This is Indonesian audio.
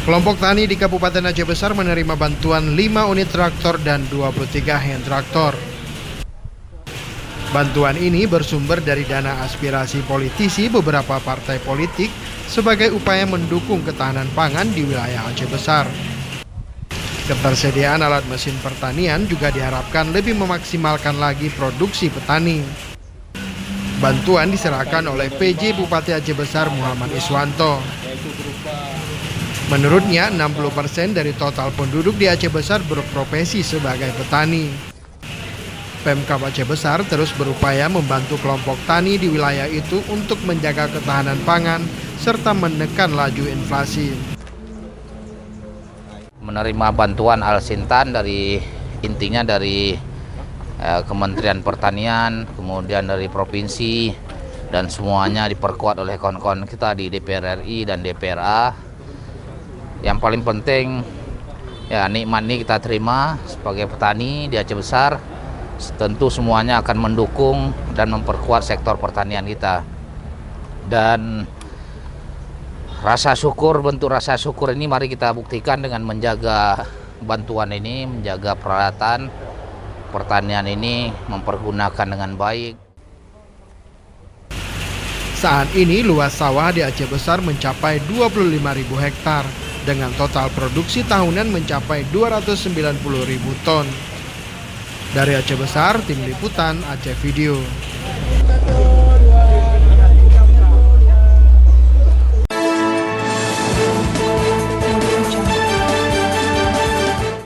Kelompok tani di Kabupaten Aceh Besar menerima bantuan 5 unit traktor dan 23 hand traktor. Bantuan ini bersumber dari dana aspirasi politisi beberapa partai politik sebagai upaya mendukung ketahanan pangan di wilayah Aceh Besar. Ketersediaan alat mesin pertanian juga diharapkan lebih memaksimalkan lagi produksi petani. Bantuan diserahkan oleh PJ Bupati Aceh Besar Muhammad Iswanto. Menurutnya, 60% dari total penduduk di Aceh Besar berprofesi sebagai petani. Pemkab Aceh Besar terus berupaya membantu kelompok tani di wilayah itu untuk menjaga ketahanan pangan serta menekan laju inflasi. Menerima bantuan Al-Sintan dari Kementerian Pertanian, kemudian dari provinsi, dan semuanya diperkuat oleh kawan-kawan kita di DPR RI dan DPRA. Yang paling penting ya nikmat ini kita terima sebagai petani di Aceh Besar. Tentu semuanya akan mendukung dan memperkuat sektor pertanian kita. Dan bentuk rasa syukur ini mari kita buktikan dengan menjaga bantuan ini, menjaga peralatan pertanian ini, mempergunakan dengan baik. Saat ini luas sawah di Aceh Besar mencapai 25.000 hektar dengan total produksi tahunan mencapai 290.000 ton. Dari Aceh Besar, Tim Liputan Aceh Video.